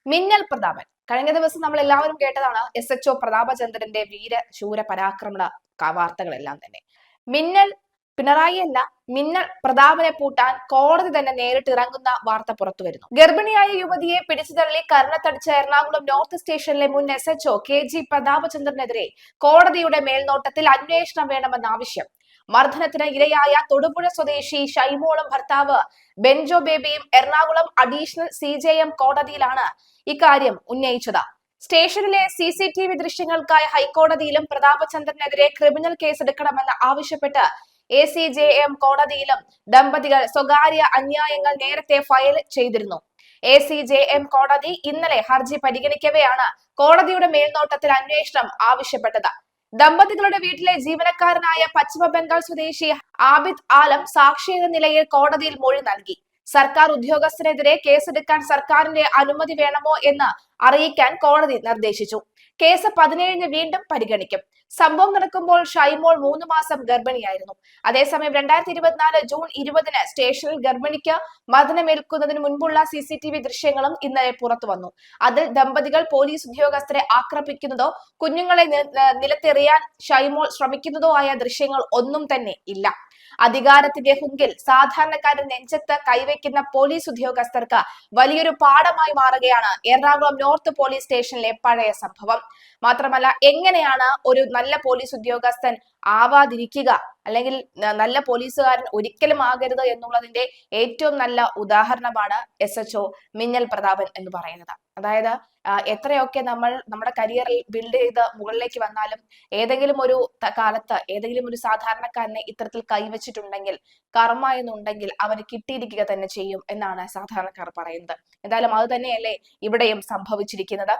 മിന്നൽ പ്രതാപൻ കഴിഞ്ഞ ദിവസം നമ്മൾ എല്ലാവരും കേട്ടതാണ് SHO പ്രതാപചന്ദ്രന്റെ വീരശൂര പരാക്രമണ വാർത്തകളെല്ലാം തന്നെ. മിന്നൽ പിണറായി അല്ല, മിന്നൽ പ്രതാപനെ പൂട്ടാൻ കോടതി തന്നെ നേരിട്ട് ഇറങ്ങുന്ന വാർത്ത പുറത്തു വരുന്നു. ഗർഭിണിയായ യുവതിയെ പിടിച്ചു തള്ളി കർണത്തടിച്ച എറണാകുളം നോർത്ത് സ്റ്റേഷനിലെ മുൻ SHO KG പ്രതാപചന്ദ്രനെതിരെ കോടതിയുടെ മേൽനോട്ടത്തിൽ അന്വേഷണം വേണമെന്ന ആവശ്യം. മർദ്ദനത്തിന് ഇരയായ തൊടുപുഴ സ്വദേശി ഷൈമോളും ഭർത്താവ് ബെൻജോ ബേബിയും എറണാകുളം അഡീഷണൽ CJM കോടതിയിലാണ് ഇക്കാര്യം ഉന്നയിച്ചത്. സ്റ്റേഷനിലെ CCTV ദൃശ്യങ്ങൾക്കായി ഹൈക്കോടതിയിലും പ്രതാപചന്ദ്രനെതിരെ ക്രിമിനൽ കേസെടുക്കണമെന്ന് ആവശ്യപ്പെട്ട് ACJM കോടതിയിലും ദമ്പതികൾ സ്വകാര്യ അന്യായങ്ങൾ നേരത്തെ ഫയൽ ചെയ്തിരുന്നു. ACJM കോടതി ഇന്നലെ ഹർജി പരിഗണിക്കവെയാണ് കോടതിയുടെ മേൽനോട്ടത്തിൽ അന്വേഷണം ആവശ്യപ്പെട്ടത്. ദമ്പതികളുടെ വീട്ടിലെ ജീവനക്കാരനായ പശ്ചിമ ബംഗാൾ സ്വദേശി ആബിദ് ആലം സാക്ഷി എന്ന നിലയിൽ കോടതിയിൽ മൊഴി നൽകി. സർക്കാർ ഉദ്യോഗസ്ഥനെതിരെ കേസെടുക്കാൻ സർക്കാരിന്റെ അനുമതി വേണമോ എന്ന് അറിയിക്കാൻ കോടതി നിർദ്ദേശിച്ചു. കേസ് 17-ന് വീണ്ടും പരിഗണിക്കും. സംഭവം നടക്കുമ്പോൾ ഷൈമോൾ 3 മാസം ഗർഭിണിയായിരുന്നു. അതേസമയം 2024 ജൂൺ 20-ന് സ്റ്റേഷനിൽ ഗർഭിണിക്ക് മർദ്ദനമേൽക്കുന്നതിന് മുൻപുള്ള CCTV ദൃശ്യങ്ങളും ഇന്നലെ പുറത്തു വന്നു. അതിൽ ദമ്പതികൾ പോലീസ് ഉദ്യോഗസ്ഥരെ ആക്രമിക്കുന്നതോ കുഞ്ഞുങ്ങളെ നിലത്തെറിയാൻ ഷൈമോൾ ശ്രമിക്കുന്നതോ ആയ ദൃശ്യങ്ങൾ ഒന്നും തന്നെ ഇല്ല. അധികാരത്തിന്റെ ഹുങ്കിൽ സാധാരണക്കാരൻ നെഞ്ചത്ത് കൈവയ്ക്കുന്ന പോലീസ് ഉദ്യോഗസ്ഥർക്ക് വലിയൊരു പാഠമായി മാറുകയാണ് എറണാകുളം നോർത്ത് പോലീസ് സ്റ്റേഷനിലെ പഴയ സംഭവം. മാത്രമല്ല, എങ്ങനെയാണ് ഒരു നല്ല പോലീസ് ഉദ്യോഗസ്ഥൻ ആവാതിരിക്കുക, അല്ലെങ്കിൽ നല്ല പോലീസുകാരൻ ഒരിക്കലും ആകരുത് എന്നുള്ളതിന്റെ ഏറ്റവും നല്ല ഉദാഹരണമാണ് SHO മിന്നൽ പ്രതാപൻ എന്ന് പറയുന്നത്. അതായത് എത്രയൊക്കെ നമ്മൾ നമ്മുടെ കരിയറിൽ ബിൽഡ് ചെയ്ത് മുകളിലേക്ക് വന്നാലും ഏതെങ്കിലും ഒരു കാലത്ത് ഏതെങ്കിലും ഒരു സാധാരണക്കാരനെ ഇത്തരത്തിൽ കൈവച്ചിട്ടുണ്ടെങ്കിൽ, കർമ്മ എന്നുണ്ടെങ്കിൽ അവന് കിട്ടിയിരിക്കുക തന്നെ ചെയ്യും എന്നാണ് സാധാരണക്കാർ പറയുന്നത്. എന്തായാലും അത് തന്നെയല്ലേ ഇവിടെയും സംഭവിച്ചിരിക്കുന്നത്.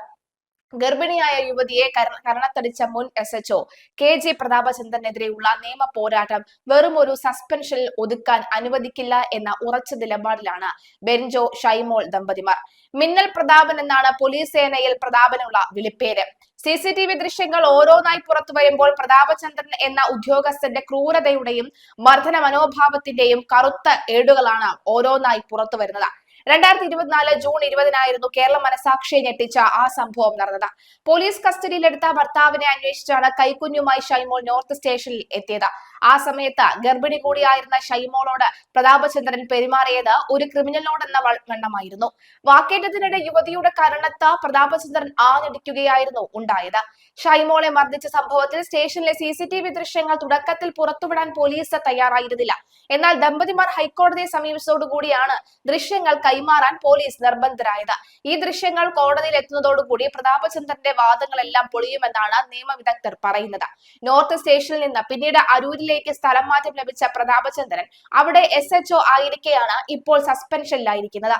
ഗർഭിണിയായ യുവതിയെ കരണത്തടിച്ച മുൻ SHO KG പ്രതാപചന്ദ്രനെതിരെയുള്ള നിയമ പോരാട്ടം വെറും ഒരു സസ്പെൻഷനിൽ ഒതുക്കാൻ അനുവദിക്കില്ല എന്ന ഉറച്ച നിലപാടിലാണ് ബെൻജോ ഷൈമോൾ ദമ്പതിമാർ. മിന്നൽ പ്രതാപൻ എന്നാണ് പോലീസ് സേനയിൽ പ്രതാപനുള്ള വിളിപ്പേര്. CCTV ദൃശ്യങ്ങൾ ഓരോന്നായി പുറത്തു വരുമ്പോൾ പ്രതാപചന്ദ്രൻ എന്ന ഉദ്യോഗസ്ഥന്റെ ക്രൂരതയുടെയും മർദ്ദന മനോഭാവത്തിന്റെയും കറുത്ത ഏടുകളാണ് ഓരോന്നായി പുറത്തു വരുന്നത്. 2024 ജൂൺ 20-നായിരുന്നു കേരള മനസാക്ഷിയെ ഞെട്ടിച്ച ആ സംഭവം നടന്നത്. പോലീസ് കസ്റ്റഡിയിലെടുത്ത ഭർത്താവിനെ അന്വേഷിച്ചാണ് കൈക്കുഞ്ഞുമായി ഷൈമോൾ നോർത്ത് സ്റ്റേഷനിൽ എത്തിയത്. ആ സമയത്ത് ഗർഭിണി കൂടിയായിരുന്ന ഷൈമോളോട് പ്രതാപചന്ദ്രൻ പെരുമാറിയത് ഒരു ക്രിമിനലിനോടെന്ന വണ്ണമായിരുന്നു. വാക്കേറ്റത്തിനിടെ യുവതിയുടെ കരണത്ത് പ്രതാപചന്ദ്രൻ ആഞ്ഞടിക്കുകയായിരുന്നു ഉണ്ടായത്. ഷൈമോളെ മർദ്ദിച്ച സംഭവത്തിൽ സ്റ്റേഷനിലെ CCTV ദൃശ്യങ്ങൾ തുടക്കത്തിൽ പുറത്തുവിടാൻ പോലീസ് തയ്യാറായിരുന്നില്ല. എന്നാൽ ദമ്പതിമാർ ഹൈക്കോടതിയെ സമീപിച്ചതോടുകൂടിയാണ് ദൃശ്യങ്ങൾ കൈമാറാൻ പോലീസ് നിർബന്ധരായത്. ഈ ദൃശ്യങ്ങൾ കോടതിയിൽ എത്തുന്നതോടുകൂടി പ്രതാപചന്ദ്രന്റെ വാദങ്ങളെല്ലാം പൊളിയുമെന്നാണ് നിയമവിദഗ്ധർ പറയുന്നത്. നോർത്ത് സ്റ്റേഷനിൽ നിന്ന് പിന്നീട് അരൂരിലേക്ക് സ്ഥലം മാറ്റം ലഭിച്ച പ്രതാപചന്ദ്രൻ അവിടെ SHO ആയിരിക്കെയാണ് ഇപ്പോൾ സസ്പെൻഷനിലായിരിക്കുന്നത്.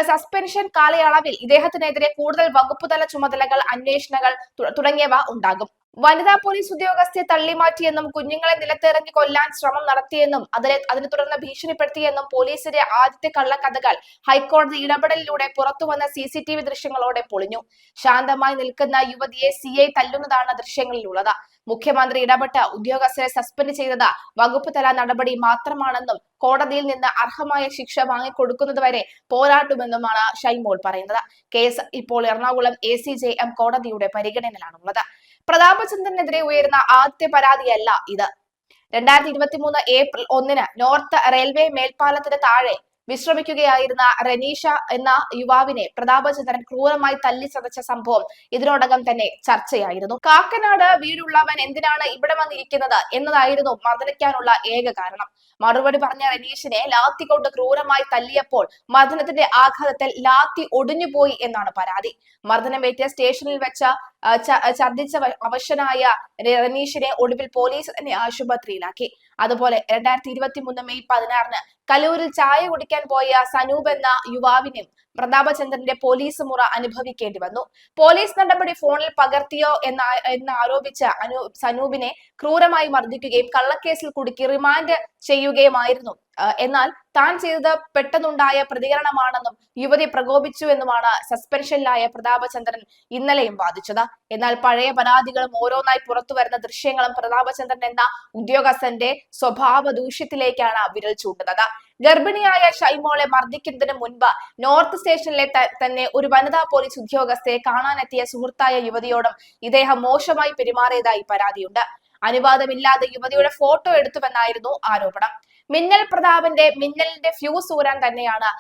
സസ്പെൻഷൻ കാലയളവിൽ ഇദ്ദേഹത്തിനെതിരെ കൂടുതൽ വകുപ്പുതല ചുമതലകൾ, അന്വേഷണങ്ങൾ തുടങ്ങിയവ ഉണ്ടാകും. വനിതാ പോലീസ് ഉദ്യോഗസ്ഥയെ തള്ളിമാറ്റിയെന്നും കുഞ്ഞുങ്ങളെ നിലത്തെറിഞ്ഞ് കൊല്ലാൻ ശ്രമം നടത്തിയെന്നും അതിനെ തുടർന്ന് ഭീഷണിപ്പെടുത്തിയെന്നും പോലീസിന്റെ ആദ്യത്തെ കള്ളക്കഥകൾ ഹൈക്കോടതി ഇടപെടലിലൂടെ പുറത്തുവന്ന CCTV ദൃശ്യങ്ങളോടെ പൊളിഞ്ഞു. ശാന്തമായി നിൽക്കുന്ന യുവതിയെ CI തല്ലുന്നതാണ് ദൃശ്യങ്ങളിലുള്ളത്. മുഖ്യമന്ത്രി ഇടപെട്ട് ഉദ്യോഗസ്ഥരെ സസ്പെൻഡ് ചെയ്തത് വകുപ്പ് തല നടപടി മാത്രമാണെന്നും കോടതിയിൽ നിന്ന് അർഹമായ ശിക്ഷ വാങ്ങിക്കൊടുക്കുന്നതുവരെ പോരാട്ടുമെന്നുമാണ് ഷൈമോൾ പറയുന്നത്. കേസ് ഇപ്പോൾ എറണാകുളം ACJM കോടതിയുടെ പരിഗണനയിലാണുള്ളത്. പ്രതാപചന്ദ്രനെതിരെ ഉയരുന്ന ആദ്യ പരാതിയല്ല ഇത്. 2023 ഏപ്രിൽ 1-ന് നോർത്ത് റെയിൽവേ മേൽപ്പാലത്തിന് താഴെ വിശ്രമിക്കുകയായിരുന്ന റനീഷ എന്ന യുവാവിനെ പ്രതാപചന്ദ്രൻ ക്രൂരമായി തല്ലി ചതച്ച സംഭവം ഇതിനോടകം തന്നെ ചർച്ചയായിരുന്നു. കാക്കനാട് വീടുള്ളവൻ എന്തിനാണ് ഇവിടെ വന്നിരിക്കുന്നത് എന്നതായിരുന്നു മർദ്ദനിക്കാനുള്ള ഏക കാരണം. മറുപടി പറഞ്ഞ റനീഷിനെ ലാത്തി കൊണ്ട് ക്രൂരമായി തല്ലിയപ്പോൾ മർദ്ദനത്തിന്റെ ആഘാതത്തിൽ ലാത്തി ഒടിഞ്ഞുപോയി എന്നാണ് പരാതി. മർദ്ദനമേറ്റ് സ്റ്റേഷനിൽ വെച്ച ഛർദിച്ച അവശനായ റനീഷിനെ ഒടുവിൽ പോലീസ് തന്നെ ആശുപത്രിയിലാക്കി. അതുപോലെ 2023 മെയ് 16-ന് കലൂരിൽ ചായ കുടിക്കാൻ പോയ സനൂപ് എന്ന യുവാവിനും പ്രതാപചന്ദ്രന്റെ പോലീസ് മുറ അനുഭവിക്കേണ്ടി വന്നു. പോലീസ് നടപടി ഫോണിൽ പകർത്തിയോ എന്ന് ആരോപിച്ച സനൂപിനെ ക്രൂരമായി മർദ്ദിക്കുകയും കള്ളക്കേസിൽ കുടുക്കി റിമാൻഡ് ചെയ്യുകയുമായിരുന്നു. എന്നാൽ താൻ ചെയ്തത് പെട്ടെന്നുണ്ടായ പ്രതികരണമാണെന്നും യുവതി പ്രകോപിച്ചുവെന്നുമാണ് സസ്പെൻഷനിലായ പ്രതാപചന്ദ്രൻ ഇന്നലെയും വാദിച്ചത്. എന്നാൽ പഴയ പരാതികളും ഓരോന്നായി പുറത്തുവരുന്ന ദൃശ്യങ്ങളും പ്രതാപചന്ദ്രൻ എന്ന ഉദ്യോഗസ്ഥന്റെ സ്വഭാവ ദൂഷ്യത്തിലേക്കാണ് വിരൽ ചൂണ്ടുന്നത്. ഗർഭിണിയായ ഷൈമോളെ മർദ്ദിക്കുന്നതിന് മുൻപ് നോർത്ത് സ്റ്റേഷനിലെ തന്നെ ഒരു വനിതാ പോലീസ് ഉദ്യോഗസ്ഥയെ കാണാനെത്തിയ സുഹൃത്തായ യുവതിയോടും ഇദ്ദേഹം മോശമായി പെരുമാറിയതായി പരാതിയുണ്ട്. അനുവാദമില്ലാതെ യുവതിയുടെ ഫോട്ടോ എടുത്തുവെന്നായിരുന്നു ആരോപണം. മിന്നൽ പ്രതാപന്റെ മിന്നലിന്റെ ഫ്യൂസ് ഊരാൻ തന്നെയാണ്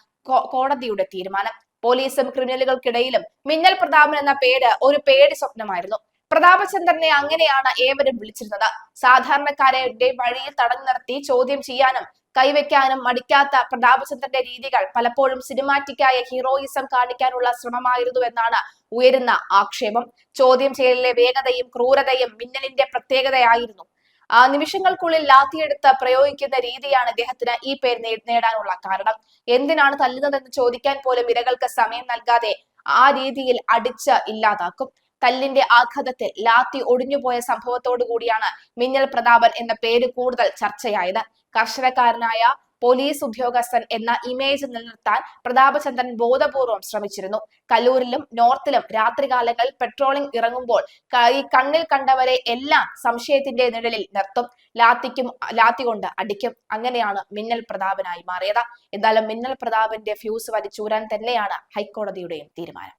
കോടതിയുടെ തീരുമാനം. പോലീസും ക്രിമിനലുകൾക്കിടയിലും മിന്നൽ പ്രതാപൻ എന്ന പേര് ഒരു പേടി സ്വപ്നമായിരുന്നു. പ്രതാപചന്ദ്രനെ അങ്ങനെയാണ് ഏവരും വിളിച്ചിരുന്നത്. സാധാരണക്കാരുടെ വഴിയിൽ തടഞ്ഞു നിർത്തി ചോദ്യം ചെയ്യാനും കൈവയ്ക്കാനും മടിക്കാത്ത പ്രതാപചന്ദ്രന്റെ രീതികൾ പലപ്പോഴും സിനിമാറ്റിക്കായ ഹീറോയിസം കാണിക്കാനുള്ള ശ്രമമായിരുന്നുവെന്നാണ് ഉയരുന്ന ആക്ഷേപം. ചോദ്യം ചെയ്യലിലെ വേഗതയും ക്രൂരതയും മിന്നലിന്റെ പ്രത്യേകതയായിരുന്നു. നിമിഷങ്ങൾക്കുള്ളിൽ ലാത്തിയെടുത്ത് പ്രയോഗിക്കുന്ന രീതിയാണ് ഇദ്ദേഹത്തിന് ഈ പേര് നേടാനുള്ള കാരണം. എന്തിനാണ് തല്ലുന്നതെന്ന് ചോദിക്കാൻ പോലും ഇരകൾക്ക് സമയം നൽകാതെ ആ രീതിയിൽ അടിച്ച് ഇല്ലാതാക്കും. കല്ലിന്റെ ആഘാതത്തിൽ ലാത്തി ഒടിഞ്ഞുപോയ സംഭവത്തോടു കൂടിയാണ് മിന്നൽ പ്രതാപൻ എന്ന പേര് കൂടുതൽ ചർച്ചയായത്. കർശനക്കാരനായ പോലീസ് ഉദ്യോഗസ്ഥൻ എന്ന ഇമേജ് നിലനിർത്താൻ പ്രതാപചന്ദ്രൻ ബോധപൂർവം ശ്രമിച്ചിരുന്നു. കല്ലൂരിലും നോർത്തിലും രാത്രികാലങ്ങളിൽ പെട്രോളിംഗ് ഇറങ്ങുമ്പോൾ ഈ കണ്ണിൽ കണ്ടവരെ എല്ലാം സംശയത്തിന്റെ നിഴലിൽ നിർത്തും. ലാത്തി കൊണ്ട് അടിക്കും. അങ്ങനെയാണ് മിന്നൽ പ്രതാപനായി മാറിയത്. എന്തായാലും മിന്നൽ പ്രതാപന്റെ ഫ്യൂസ് വലിച്ചൂരാൻ തന്നെയാണ് ഹൈക്കോടതിയുടെയും തീരുമാനം.